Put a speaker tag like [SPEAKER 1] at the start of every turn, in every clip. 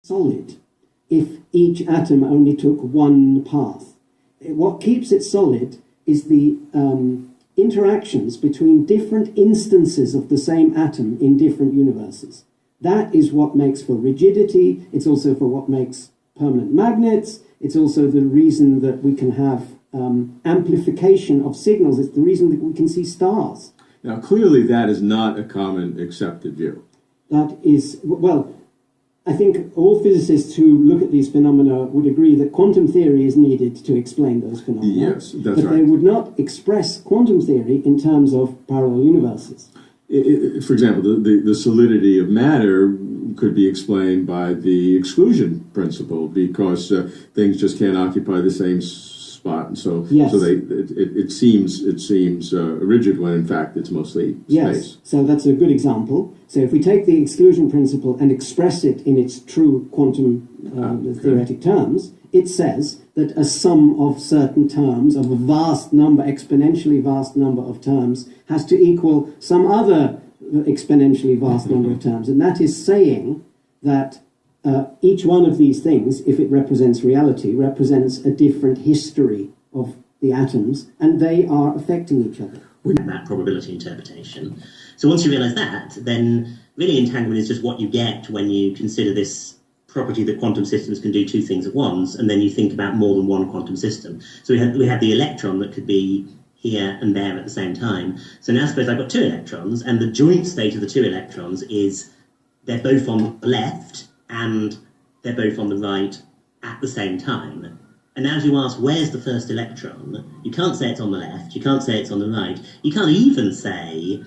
[SPEAKER 1] solid if each atom only took one path. What keeps it solid is the interactions between different instances of the same atom in different universes. That is what makes for rigidity. It's also for what makes permanent magnets. It's also the reason that we can have amplification of signals. It's the reason that we can see stars.
[SPEAKER 2] Now, clearly that is not a common accepted view.
[SPEAKER 1] That is, well, I think all physicists who look at these phenomena would agree that quantum theory is needed to explain those phenomena.
[SPEAKER 2] Yes, that's
[SPEAKER 1] but
[SPEAKER 2] right.
[SPEAKER 1] They would not express quantum theory in terms of parallel universes.
[SPEAKER 2] For example, the solidity of matter could be explained by the exclusion principle, because things just can't occupy the same spot, and so
[SPEAKER 1] yes.
[SPEAKER 2] so it seems rigid when in fact it's mostly space.
[SPEAKER 1] Yes, so that's a good example. So if we take the exclusion principle and express it in its true quantum theoretic terms, it says that a sum of certain terms, of a vast number, exponentially vast number of terms, has to equal some other exponentially vast number of terms. And that is saying that each one of these things, if it represents reality, represents a different history of the atoms, and they are affecting each other.
[SPEAKER 3] That probability interpretation. So once you realise that, then really entanglement is just what you get when you consider this property that quantum systems can do two things at once, and then you think about more than one quantum system. So we had the electron that could be here and there at the same time. So now suppose I've got two electrons, and the joint state of the two electrons is they're both on the left and they're both on the right at the same time. And now as you ask, where's the first electron? You can't say it's on the left, you can't say it's on the right, you can't even say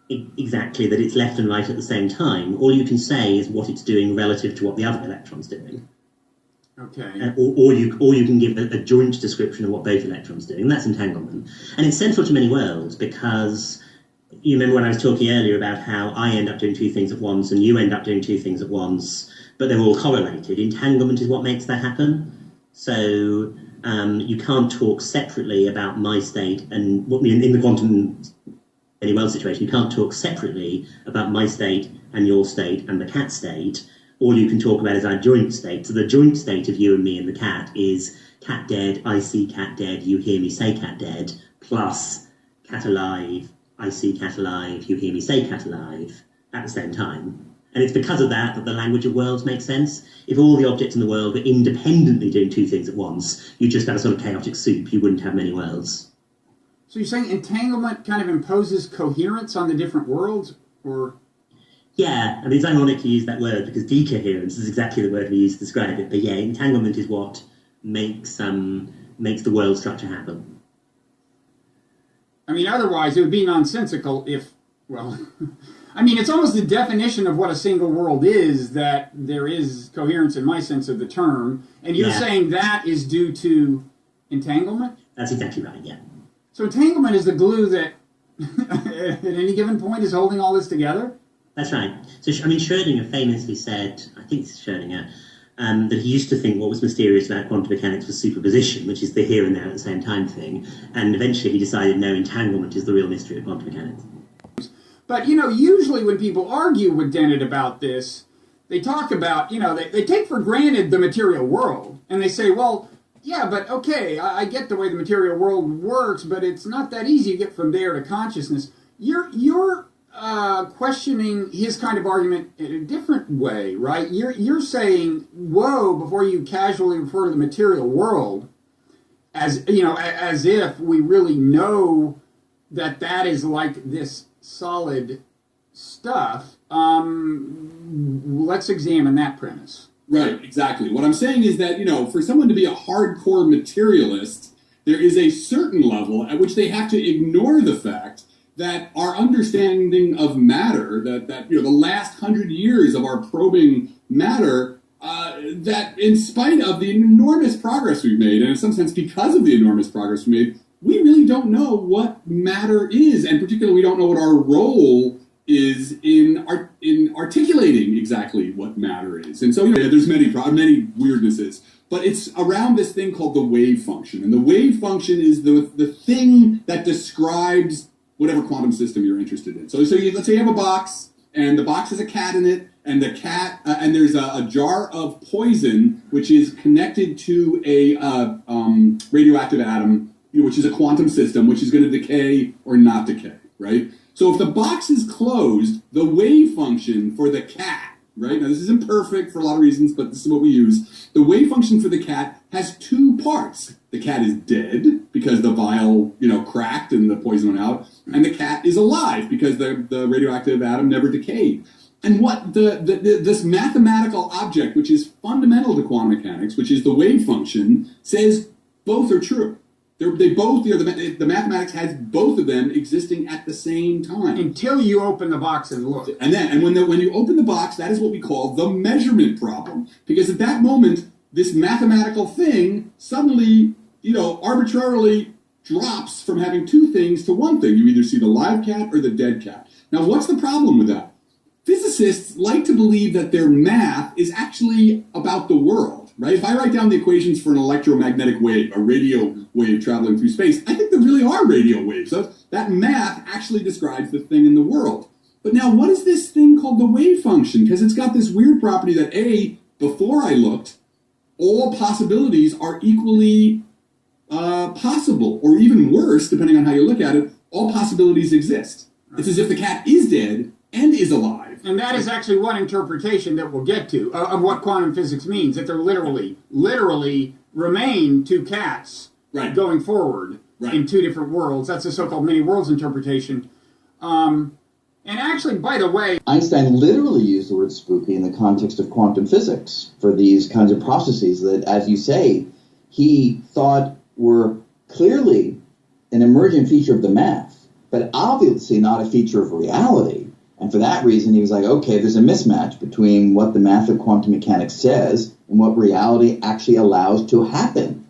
[SPEAKER 3] exactly that it's left and right at the same time. All you can say is what it's doing relative to what the other electron's doing.
[SPEAKER 4] Okay.
[SPEAKER 3] Or you can give a joint description of what both electrons are doing, and that's entanglement. And it's central to many worlds, because you remember when I was talking earlier about how I end up doing two things at once and you end up doing two things at once, but they're all correlated. Entanglement is what makes that happen. So you can't talk separately about my state and in the quantum any world situation, you can't talk separately about my state and your state and the cat state. All you can talk about is our joint state. So the joint state of you and me and the cat is cat dead, I see cat dead, you hear me say cat dead, plus cat alive, I see cat alive, you hear me say cat alive at the same time. And it's because of that that the language of worlds makes sense. If all the objects in the world were independently doing two things at once, you'd just have a sort of chaotic soup. You wouldn't have many worlds.
[SPEAKER 4] So you're saying entanglement kind of imposes coherence on the different worlds, or?
[SPEAKER 3] Yeah, I mean, it's ironic to use that word because decoherence is exactly the word we use to describe it. But yeah, entanglement is what makes the world structure happen.
[SPEAKER 4] I mean, otherwise it would be nonsensical if, well, I mean, it's almost the definition of what a single world is, that there is coherence in my sense of the term, and you're saying that is due to entanglement?
[SPEAKER 3] That's exactly right, yeah.
[SPEAKER 4] So entanglement is the glue that, at any given point, is holding all this together?
[SPEAKER 3] That's right. So, I mean, Schrödinger famously said, I think it's Schrödinger, that he used to think what was mysterious about quantum mechanics was superposition, which is the here and there at the same time thing, and eventually he decided, no, entanglement is the real mystery of quantum mechanics.
[SPEAKER 4] But, you know, usually when people argue with Dennett about this, they talk about, you know, they take for granted the material world, and they say, well, yeah, but okay, I get the way the material world works, but it's not that easy to get from there to consciousness. You're questioning his kind of argument in a different way, right? You're saying, whoa, before you casually refer to the material world, as, you know, as if we really know that is like this solid stuff. Let's examine that premise.
[SPEAKER 5] Right, exactly. What I'm saying is that, you know, for someone to be a hardcore materialist, there is a certain level at which they have to ignore the fact that our understanding of matter, that you know, the last 100 years of our probing matter, that in spite of the enormous progress we've made, and in some sense because of the enormous progress we made, we really don't know what matter is, and particularly we don't know what our role is in articulating exactly what matter is. And so, you know, there's many weirdnesses, but it's around this thing called the wave function. And the wave function is the thing that describes whatever quantum system you're interested in. So let's say you have a box, and the box has a cat in it, and the cat, and there's a jar of poison which is connected to a radioactive atom, which is a quantum system, which is going to decay or not decay, right? So if the box is closed, the wave function for the cat, right? Now this is imperfect for a lot of reasons, but this is what we use. The wave function for the cat has two parts. The cat is dead because the vial, cracked and the poison went out, and the cat is alive because the radioactive atom never decayed. And what this mathematical object, which is fundamental to quantum mechanics, which is the wave function, says both are true. They both, the mathematics has both of them existing at the same time.
[SPEAKER 4] Until you open the box and look.
[SPEAKER 5] And when you open the box, that is what we call the measurement problem. Because at that moment, this mathematical thing suddenly, arbitrarily drops from having two things to one thing. You either see the live cat or the dead cat. Now, what's the problem with that? Physicists like to believe that their math is actually about the world, right? If I write down the equations for an electromagnetic wave, a radio wave traveling through space, I think there really are radio waves. So that math actually describes the thing in the world. But now, what is this thing called the wave function? Because it's got this weird property that, before I looked, all possibilities are equally possible, or even worse, depending on how you look at it, all possibilities exist. It's as if the cat is dead and is alive.
[SPEAKER 4] And that is actually one interpretation that we'll get to of what quantum physics means, that there literally remain two cats going forward in two different worlds. That's the so-called many worlds interpretation. And actually, by the way,
[SPEAKER 6] Einstein literally used the word spooky in the context of quantum physics for these kinds of processes that, as you say, he thought were clearly an emergent feature of the math, but obviously not a feature of reality. And for that reason, he was like, okay, there's a mismatch between what the math of quantum mechanics says and what reality actually allows to happen.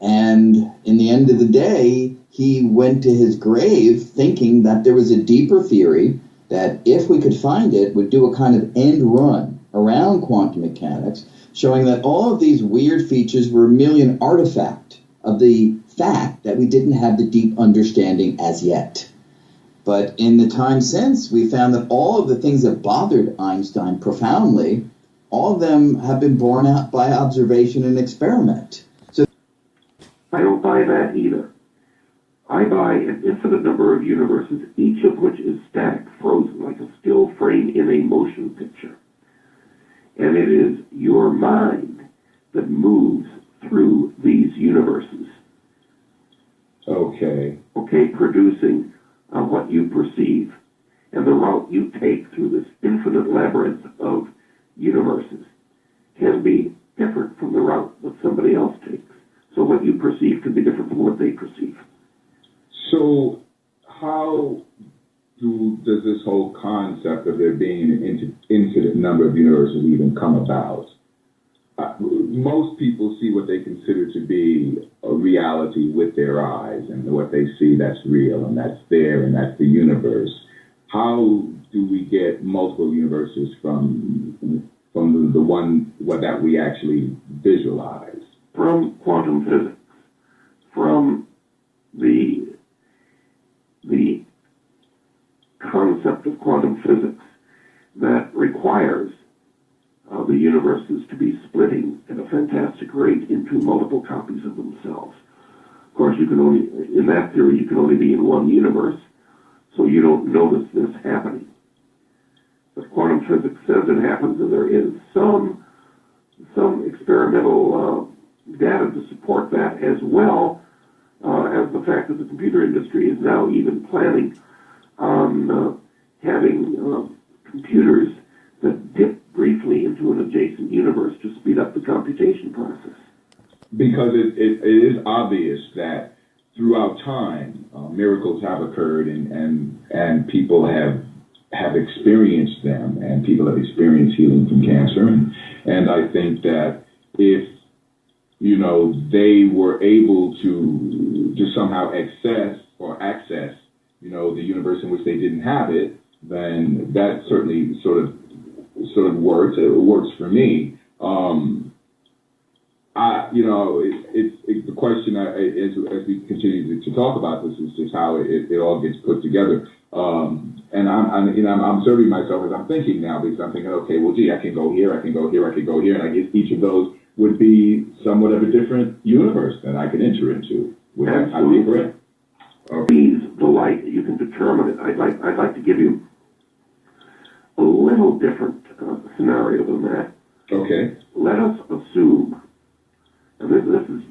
[SPEAKER 6] And in the end of the day, he went to his grave thinking that there was a deeper theory that, if we could find it, would do a kind of end run around quantum mechanics, showing that all of these weird features were merely an artifact of the fact that we didn't have the deep understanding as yet. But in the time since, we found that all of the things that bothered Einstein profoundly, all of them have been borne out by observation and experiment. So
[SPEAKER 7] I don't buy that either. I buy an infinite number of universes, each of which is static, frozen, like a still frame in a motion picture. And it is your mind that moves through these universes.
[SPEAKER 8] Okay,
[SPEAKER 7] producing what you perceive. And the route you take through this infinite labyrinth of universes can be different from the route that somebody else takes. So what you perceive can be different from what they perceive.
[SPEAKER 8] so how does this whole concept of there being an infinite number of universes even come about? Most people see what they consider to be a reality with their eyes, and what they see that's real, and that's there, and that's the universe. How do we get multiple universes from the one that we actually visualize?
[SPEAKER 7] From quantum physics, from the concept of quantum physics that requires the universes to be splitting at a fantastic rate into multiple copies of themselves. Of course, in that theory, you can only be in one universe, so you don't notice this happening. But quantum physics says it happens, and there is some experimental data to support that, as well as the fact that the computer industry is now even planning on having computers that dip briefly into an adjacent universe to speed up the computation process.
[SPEAKER 8] Because it is obvious that throughout time, miracles have occurred, and people have experienced them, and people have experienced healing from cancer. And I think that if, they were able to somehow access, the universe in which they didn't have it, then that certainly sort of works. It works for me. It's the question as we continue to talk about this is just how it all gets put together. And I'm observing myself as I'm thinking now, because I'm thinking, okay, well, gee, I can go here, I can go here, I can go here, and I guess each of those would be somewhat of a different universe that I could enter into. Would I be correct?
[SPEAKER 7] Okay. The light, you can determine it. I'd like to give you a little different scenario than that.
[SPEAKER 8] Okay.
[SPEAKER 7] Let us assume, and this is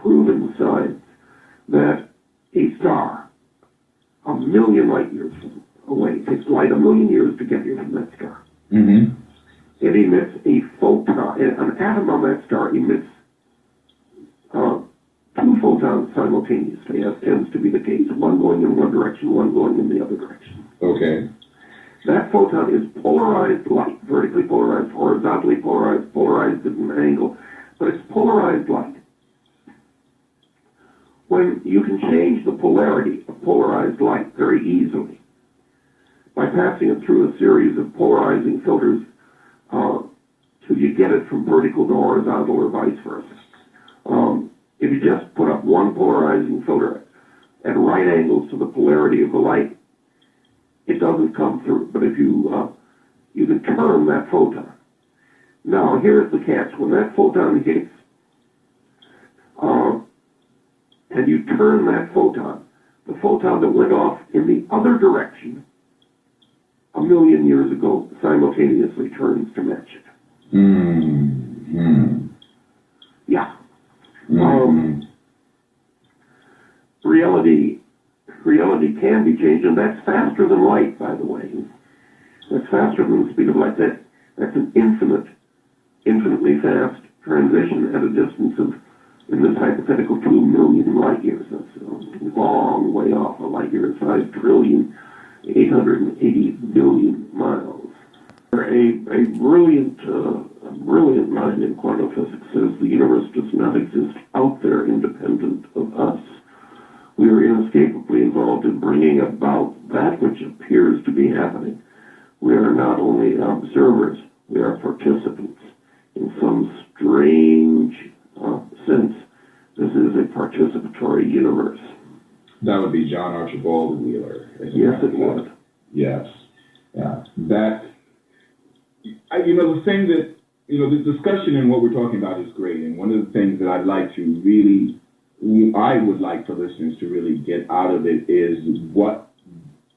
[SPEAKER 7] proven science, that a star a million light years away, it takes light a million years to get here from that star.
[SPEAKER 8] Mm-hmm.
[SPEAKER 7] It emits a photon. An atom on that star emits two photons simultaneously, as tends to be the case, one going in one direction, one going in the other direction.
[SPEAKER 8] Okay.
[SPEAKER 7] That photon is polarized light, vertically polarized, horizontally polarized at an angle, but it's polarized light. When you can change the polarity of polarized light very easily by passing it through a series of polarizing filters till you get it from vertical to horizontal or vice versa. If you just put up one polarizing filter at right angles to the polarity of the light, it doesn't come through. But if you can turn that photon. Now, here's the catch. When that photon hits, and you turn that photon, the photon that went off in the other direction a million years ago simultaneously turns to match it.
[SPEAKER 8] Mm-hmm.
[SPEAKER 7] Yeah.
[SPEAKER 8] Mm-hmm.
[SPEAKER 7] Reality can be changed, and that's faster than light, by the way. That's faster than the speed of light. That's an infinitely fast transition at a distance of, in this hypothetical, 2 million light years. That's a long way off. A light year is 5,880,000,000,000 miles. A brilliant mind in quantum physics says the universe does not exist out there independent of us. We are inescapably involved in bringing about that which appears to be happening. We are not only observers, we are participants. In some strange sense, this is a participatory universe.
[SPEAKER 8] That would be John Archibald Wheeler.
[SPEAKER 7] Yes, it would.
[SPEAKER 8] Yes. Yeah. The thing that, the discussion and what we're talking about is great. And one of the things that I would like for listeners to really get out of it is what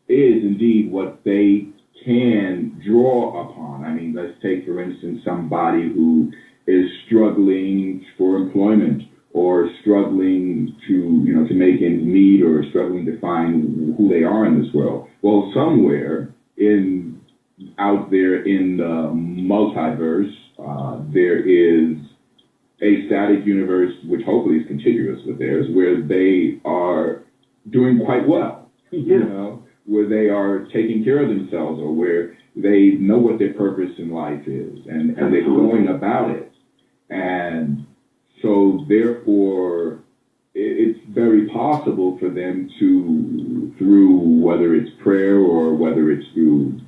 [SPEAKER 8] is indeed what they can draw upon. I mean, let's take, for instance, somebody who is struggling for employment or struggling to make ends meet or struggling to find who they are in this world. Well, somewhere out there in the multiverse, there is a static universe, which hopefully is contiguous with theirs, where they are doing quite well, where they are taking care of themselves, or where they know what their purpose in life is, and they're going about it. And so, therefore, it's very possible for them to, through whether it's prayer or whether it's through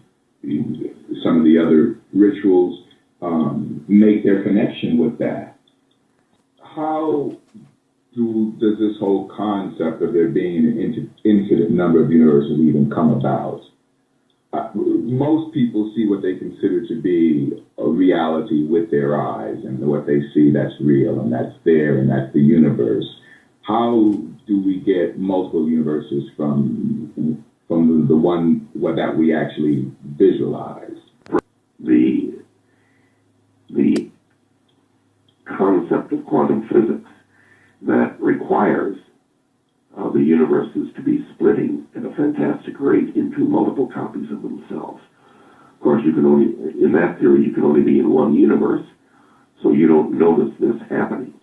[SPEAKER 8] some of the other rituals, make their connection with that. How does this whole concept of there being an infinite number of universes even come about? Most people see what they consider to be a reality with their eyes, and what they see, that's real, and that's there, and that's the universe. How do we get multiple universes from the one that we actually visualize? The concept of quantum physics that requires the universes to be splitting at a fantastic rate into multiple copies of themselves. Of course, in that theory, you can only be in one universe, so you don't notice this happening.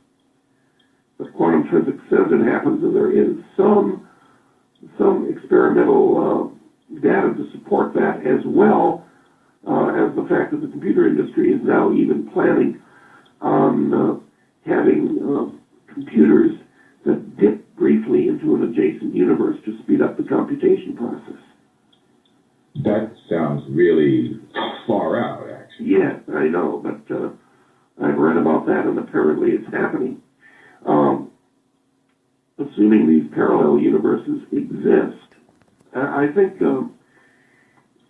[SPEAKER 8] But quantum physics says it happens, and there is some experimental data to support that, as well as the fact that the computer industry is now even planning on having computers that dip briefly into an adjacent universe to speed up the computation process. That sounds really far out, actually.
[SPEAKER 7] Yeah, I know, but I've read about that, and apparently it's happening. Assuming these parallel universes exist, I think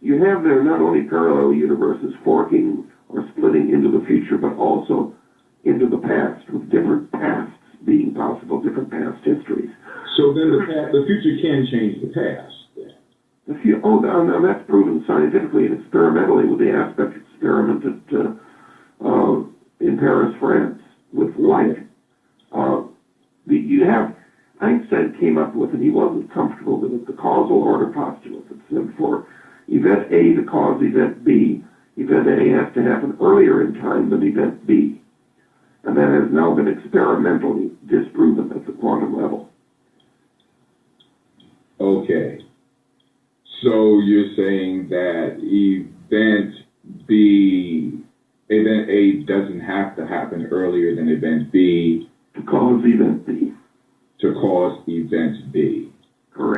[SPEAKER 7] you have there not only parallel universes forking or splitting into the future, but also into the past, with different pasts being possible, different past histories.
[SPEAKER 8] So then the future can change the past.
[SPEAKER 7] Now that's proven scientifically and experimentally with the aspect experimented in Paris, France, with light. Einstein came up with, and he wasn't comfortable with it, the causal order postulate that said for event A to cause event B, event A has to happen earlier in time than event B. And that has now been experimentally disproven at the quantum level.
[SPEAKER 8] Okay. So you're saying that event A doesn't have to happen earlier than event B
[SPEAKER 7] To cause event B.
[SPEAKER 8] to cause event B.
[SPEAKER 7] Correct.